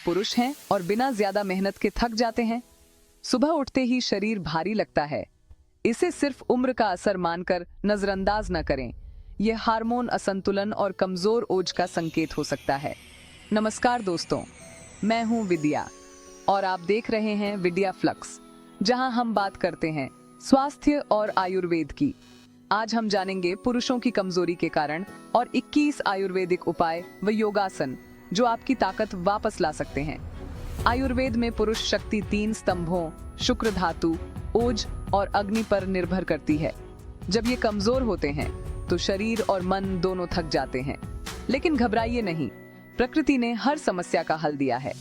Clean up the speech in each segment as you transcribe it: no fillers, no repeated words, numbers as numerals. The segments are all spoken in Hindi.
पुरुष हैं और बिना ज्यादा मेहनत के थक जाते हैं। सुबह उठते ही शरीर भारी लगता है। इसे सिर्फ उम्र का असर मानकर नजरअंदाज न करें। यह हार्मोन असंतुलन और कमजोर ओज का संकेत हो सकता है। नमस्कार दोस्तों, मैं हूं विद्या और आप देख रहे हैं विद्या फ्लक्स, जहां हम बात करते हैं स्वास्थ्य और आयुर्वेद की। आज हम जानेंगे पुरुषों की कमजोरी के कारण और 21 आयुर्वेदिक उपाय व योगासन जो आपकी ताकत वापस ला सकते हैं। आयुर्वेद में पुरुष शक्ति 3 स्तंभों शुक्र धातु, ओज और अग्नि पर निर्भर करती है। जब ये कमजोर होते हैं तो शरीर और मन दोनों थक जाते हैं। लेकिन घबराइए नहीं, प्रकृति ने हर समस्या का हल दिया है।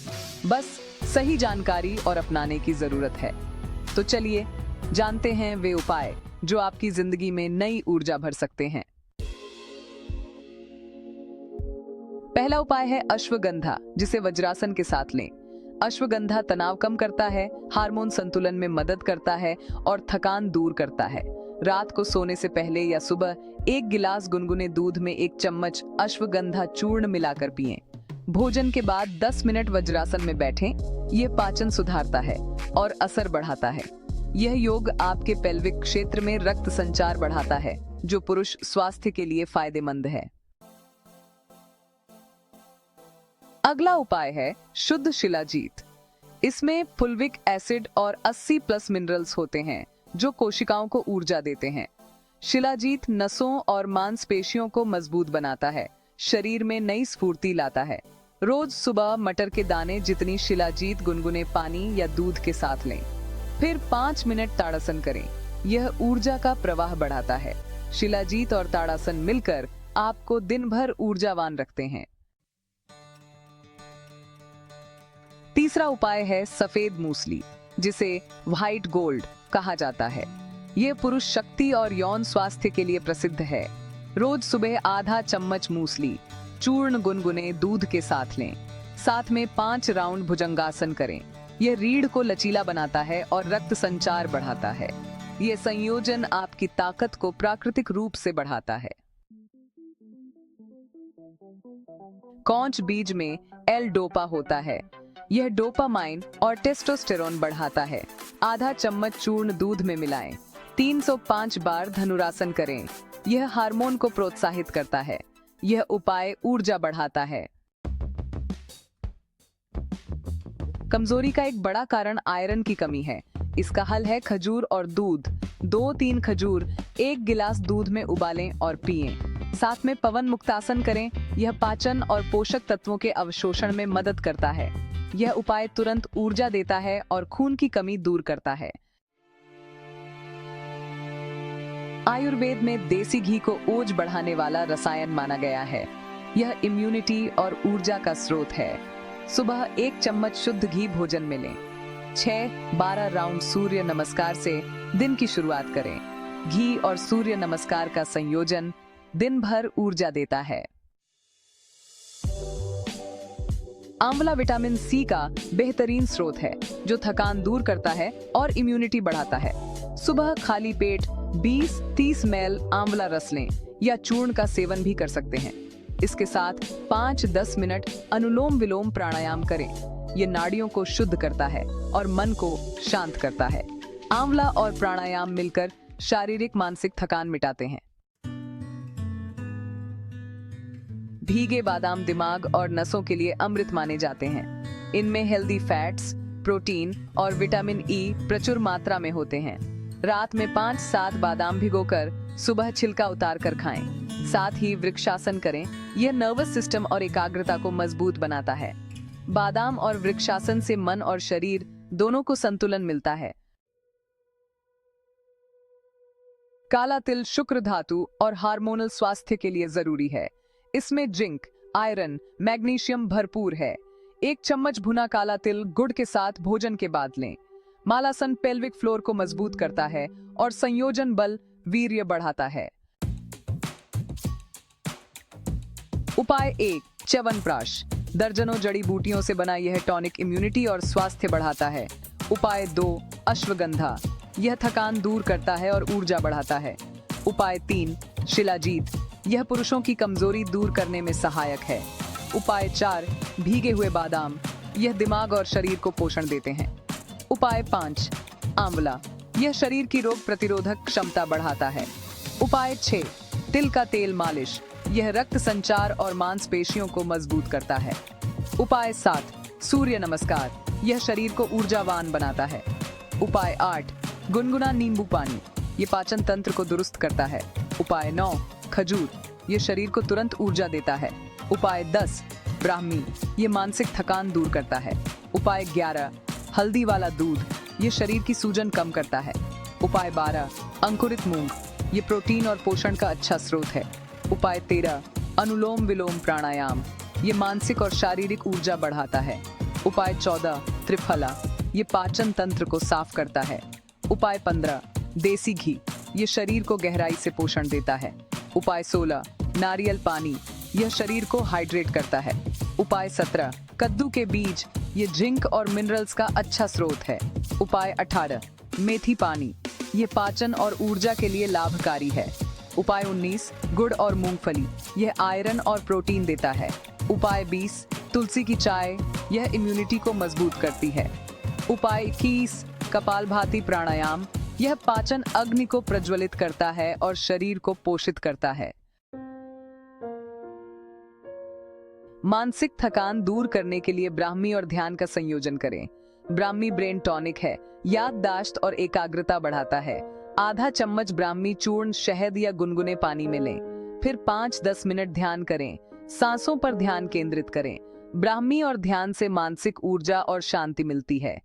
बस सही जानकारी और अपनाने की जरूरत है। तो चलिए जानते हैं वे उपाय जो आपकी जिंदगी में नई ऊर्जा भर सकते हैं। पहला उपाय है अश्वगंधा, जिसे वज्रासन के साथ लें। अश्वगंधा तनाव कम करता है, हार्मोन संतुलन में मदद करता है और थकान दूर करता है। रात को सोने से पहले या सुबह 1 गिलास गुनगुने दूध में 1 चम्मच अश्वगंधा चूर्ण मिलाकर पिएं। भोजन के बाद 10 मिनट वज्रासन में बैठें। यह पाचन सुधारता है और असर बढ़ाता है। यह योग आपके पेल्विक क्षेत्र में रक्त संचार बढ़ाता है, जो पुरुष स्वास्थ्य के लिए फायदेमंद है। अगला उपाय है शुद्ध शिलाजीत। इसमें फुल्विक एसिड और 80+ मिनरल्स होते हैं जो कोशिकाओं को ऊर्जा देते हैं। शिलाजीत नसों और मांसपेशियों को मजबूत बनाता है, शरीर में नई स्फूर्ति लाता है। रोज सुबह मटर के दाने जितनी शिलाजीत गुनगुने पानी या दूध के साथ लें। फिर 5 मिनट ताड़ासन करें। यह ऊर्जा का प्रवाह बढ़ाता है। शिलाजीत और ताड़ासन मिलकर आपको दिन भर ऊर्जावान रखते हैं। तीसरा उपाय है सफेद मूसली, जिसे व्हाइट गोल्ड कहा जाता है। यह पुरुष शक्ति और यौन स्वास्थ्य के लिए प्रसिद्ध है। रोज सुबह आधा चम्मच मूसली चूर्ण गुनगुने दूध के साथ लें। साथ में 5 राउंड भुजंगासन करें। यह रीढ़ को लचीला बनाता है और रक्त संचार बढ़ाता है। यह संयोजन आपकी ताकत को प्राकृतिक रूप से बढ़ाता है। कौंच बीज में एल-डोपा होता है। यह डोपामाइन और टेस्टोस्टेरोन बढ़ाता है। आधा चम्मच चूर्ण दूध में मिलाएं। 305 बार धनुरासन करें। यह हार्मोन को प्रोत्साहित करता है। यह उपाय ऊर्जा बढ़ाता है। कमजोरी का एक बड़ा कारण आयरन की कमी है। इसका हल है खजूर और दूध। 2-3 खजूर 1 गिलास दूध में उबालें और पिएं। साथ में पवन मुक्तासन करें। यह पाचन और पोषक तत्वों के अवशोषण में मदद करता है। यह उपाय तुरंत ऊर्जा देता है और खून की कमी दूर करता है। आयुर्वेद में देसी घी को ओज बढ़ाने वाला रसायन माना गया है। यह इम्यूनिटी और ऊर्जा का स्रोत है। सुबह 1 चम्मच शुद्ध घी भोजन में लें। 6-12 राउंड सूर्य नमस्कार से दिन की शुरुआत करें। घी और सूर्य नमस्कार का संयोजन दिन भर ऊर्जा देता है। आंवला विटामिन सी का बेहतरीन स्रोत है, जो थकान दूर करता है और इम्यूनिटी बढ़ाता है। सुबह खाली पेट 20-30 ml आंवला रस लें या चूर्ण का सेवन भी कर सकते हैं। इसके साथ 5-10 मिनट अनुलोम विलोम प्राणायाम करें। ये नाड़ियों को शुद्ध करता है और मन को शांत करता है। आंवला और प्राणायाम मिलकर शारीरिक मानसिक थकान मिटाते हैं। भीगे बादाम दिमाग और नसों के लिए अमृत माने जाते हैं। इनमें हेल्दी फैट्स, प्रोटीन और विटामिन ई प्रचुर मात्रा में होते हैं। रात में 5-7 बादाम भिगोकर सुबह छिलका उतार कर खाएं। साथ ही वृक्षासन करें। यह नर्वस सिस्टम और एकाग्रता को मजबूत बनाता है। बादाम और वृक्षासन से मन और शरीर दोनों को संतुलन मिलता है। काला तिल शुक्र धातु और हार्मोनल स्वास्थ्य के लिए जरूरी है। इसमें जिंक, आयरन, मैग्नीशियम भरपूर है। 1 चम्मच भुना काला तिल गुड़ के साथ भोजन के बाद लें। मालासन पेल्विक फ्लोर को मजबूत करता है और संयोजन बल वीर्य बढ़ाता है। उपाय 1 च्यवनप्राश। दर्जनों जड़ी बूटियों से बना यह टॉनिक इम्यूनिटी और स्वास्थ्य बढ़ाता है। उपाय 2 अश्वगंधा। यह थकान दूर करता है और ऊर्जा बढ़ाता है। उपाय 3 शिलाजीत। यह पुरुषों की कमजोरी दूर करने में सहायक है। उपाय 4 भीगे हुए बादाम। यह दिमाग और शरीर को पोषण देते हैं। उपाय 5, आंवला, यह शरीर की रोग प्रतिरोधक क्षमता बढ़ाता है। उपाय 6, तिल का तेल मालिश, यह रक्त संचार और मांसपेशियों को मजबूत करता है। उपाय 7, सूर्य नमस्कार, यह शरीर को ऊर्जावान बनाता है। उपाय 8, गुनगुना नींबू पानी, ये पाचन तंत्र को दुरुस्त करता है। उपाय 9, खजूर, ये शरीर को तुरंत ऊर्जा देता है। उपाय 10, ब्राह्मी, ये मानसिक थकान दूर करता है। उपाय 11, हल्दी वाला दूध, ये शरीर की सूजन कम करता है। उपाय 12, अंकुरित मूंग, ये प्रोटीन और पोषण का अच्छा स्रोत है। उपाय 13, अनुलोम विलोम प्राणायाम, ये मानसिक और शारीरिक ऊर्जा बढ़ाता है। उपाय 14, त्रिफला, ये पाचन तंत्र को साफ करता है। उपाय 15, देसी घी, ये शरीर को गहराई से पोषण देता है। उपाय 16, नारियल पानी, यह शरीर को हाइड्रेट करता है। उपाय 17, कद्दू के बीज, ये जिंक और मिनरल्स का अच्छा स्रोत है। उपाय 18, मेथी पानी, ये पाचन और ऊर्जा के लिए लाभकारी है। उपाय 19, गुड़ और मूंगफली, यह आयरन और प्रोटीन देता है। उपाय 20, तुलसी की चाय, यह इम्यूनिटी को मजबूत करती है। उपाय 21, कपालभाति प्राणायाम, यह पाचन अग्नि को प्रज्वलित करता है और शरीर को पोषित करता है। मानसिक थकान दूर करने के लिए ब्राह्मी और ध्यान का संयोजन करें। ब्राह्मी ब्रेन टॉनिक है, याददाश्त और एकाग्रता बढ़ाता है। आधा चम्मच ब्राह्मी चूर्ण शहद या गुनगुने पानी में लें, फिर 5-10 मिनट ध्यान करें। सांसों पर ध्यान केंद्रित करें। ब्राह्मी और ध्यान से मानसिक ऊर्जा और शांति मिलती है।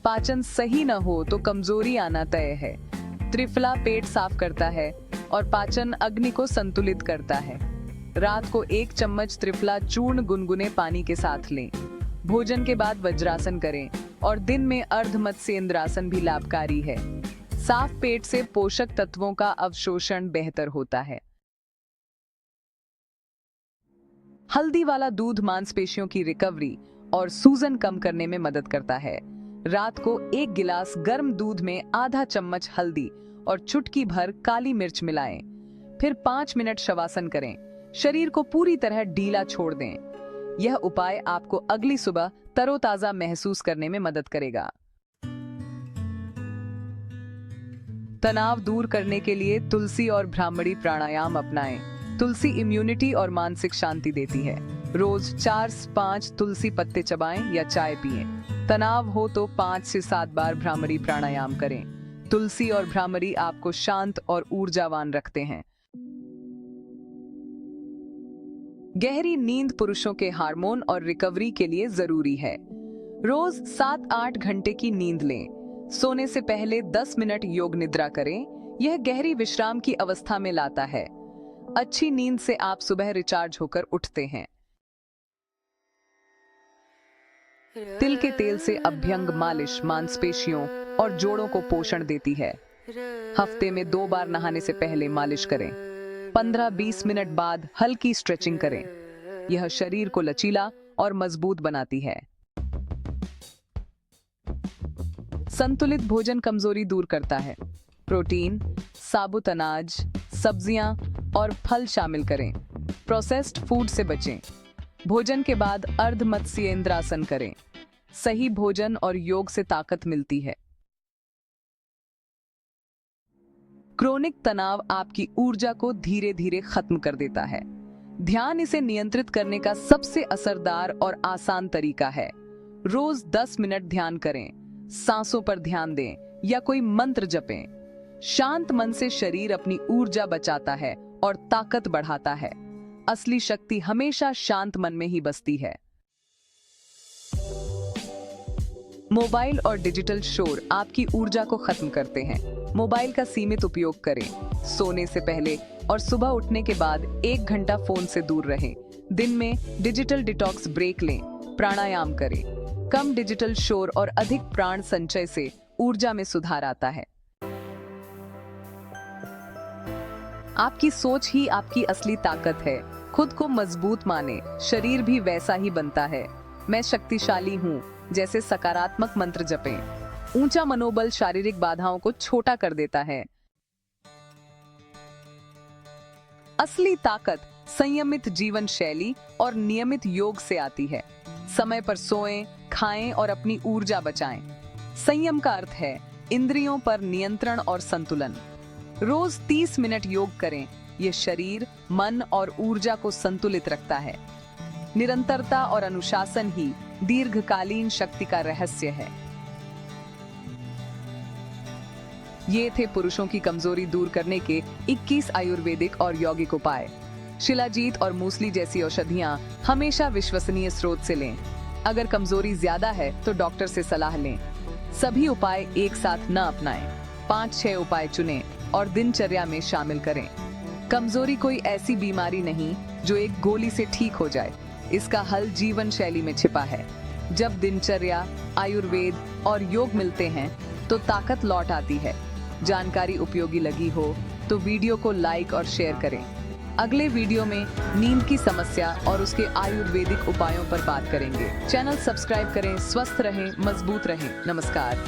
पाचन सही न हो तो कमजोरी आना तय है। त्रिफला पेट साफ करता है और पाचन अग्नि को संतुलित करता है। रात को 1 चम्मच त्रिफला चूर्ण गुनगुने पानी के साथ लें। भोजन के बाद वज्रासन करें और दिन में अर्धमत्स्येंद्रासन भी लाभकारी है। साफ पेट से पोषक तत्वों का अवशोषण बेहतर होता है। हल्दी वाला दूध मांसपेशियों की रिकवरी और सूजन कम करने में मदद करता है। रात को 1 गिलास गर्म दूध में आधा चम्मच हल्दी और चुटकी भर काली मिर्च मिलाएं। फिर 5 मिनट शवासन करें। शरीर को पूरी तरह ढीला छोड़ दें। यह उपाय आपको अगली सुबह तरोताजा महसूस करने में मदद करेगा। तनाव दूर करने के लिए तुलसी और भ्रामरी प्राणायाम अपनाएं। तुलसी इम्यूनिटी और मानसिक शांति देती है। रोज 4 से 5 तुलसी पत्ते चबाएं या चाय पिएं। तनाव हो तो 5 से 7 बार भ्रामरी प्राणायाम करें। तुलसी और भ्रामरी आपको शांत और ऊर्जावान रखते हैं। गहरी नींद पुरुषों के हार्मोन और रिकवरी के लिए जरूरी है। रोज 7-8 घंटे की नींद लें। सोने से पहले 10 मिनट योग निद्रा करें। यह गहरी विश्राम की अवस्था में लाता है। अच्छी नींद से आप सुबह रिचार्ज होकर उठते हैं। तिल के तेल से अभ्यंग मालिश मांसपेशियों और जोड़ों को पोषण देती है। हफ्ते में 2 बार नहाने से पहले मालिश करें। 15-20 मिनट बाद हल्की स्ट्रेचिंग करें। यह शरीर को लचीला और मजबूत बनाती है। संतुलित भोजन कमजोरी दूर करता है। प्रोटीन, साबुत अनाज, सब्जियां और फल शामिल करें। प्रोसेस्ड फूड से बचें। भोजन के बाद अर्धमत्स्येंद्रासन करें। सही भोजन और योग से ताकत मिलती है। क्रोनिक तनाव आपकी ऊर्जा को धीरे धीरे खत्म कर देता है। ध्यान इसे नियंत्रित करने का सबसे असरदार और आसान तरीका है। रोज 10 मिनट ध्यान करें, सांसों पर ध्यान दें या कोई मंत्र जपें। शांत मन से शरीर अपनी ऊर्जा बचाता है और ताकत बढ़ाता है। असली शक्ति हमेशा शांत मन में ही बसती है। मोबाइल और डिजिटल शोर आपकी ऊर्जा को खत्म करते हैं। मोबाइल का सीमित उपयोग करें। सोने से पहले और सुबह उठने के बाद 1 घंटा फोन से दूर रहें। दिन में डिजिटल डिटॉक्स ब्रेक लें। प्राणायाम करें। कम डिजिटल शोर और अधिक प्राण संचय से ऊर्जा में सुधार आता है। आपकी सोच ही आपकी असली ताकत है। खुद को मजबूत माने, शरीर भी वैसा ही बनता है। मैं शक्तिशाली हूँ जैसे सकारात्मक मंत्र जपें। ऊंचा मनोबल शारीरिक बाधाओं को छोटा कर देता है। असली ताकत संयमित जीवन शैली और नियमित योग से आती है। समय पर सोएं, खाएं और अपनी ऊर्जा बचाएं। संयम का अर्थ है इंद्रियों पर नियंत्रण और संतुलन। रोज 30 मिनट योग करें। ये शरीर, मन और ऊर्जा को संतुलित रखता है। निरंतरता और अनुशासन ही दीर्घकालीन शक्ति का रहस्य है। ये थे पुरुषों की कमजोरी दूर करने के 21 आयुर्वेदिक और यौगिक उपाय। शिलाजीत और मूसली जैसी औषधियां हमेशा विश्वसनीय स्रोत से लें। अगर कमजोरी ज्यादा है तो डॉक्टर से सलाह लें। सभी उपाय एक साथ न अपनाएं। 5-6 उपाय चुनें और दिनचर्या में शामिल करें। कमजोरी कोई ऐसी बीमारी नहीं जो एक गोली से ठीक हो जाए। इसका हल जीवन शैली में छिपा है। जब दिनचर्या, आयुर्वेद और योग मिलते हैं तो ताकत लौट आती है। जानकारी उपयोगी लगी हो तो वीडियो को लाइक और शेयर करें। अगले वीडियो में नींद की समस्या और उसके आयुर्वेदिक उपायों पर बात करेंगे। चैनल सब्सक्राइब करें, स्वस्थ रहें, मजबूत रहें। नमस्कार।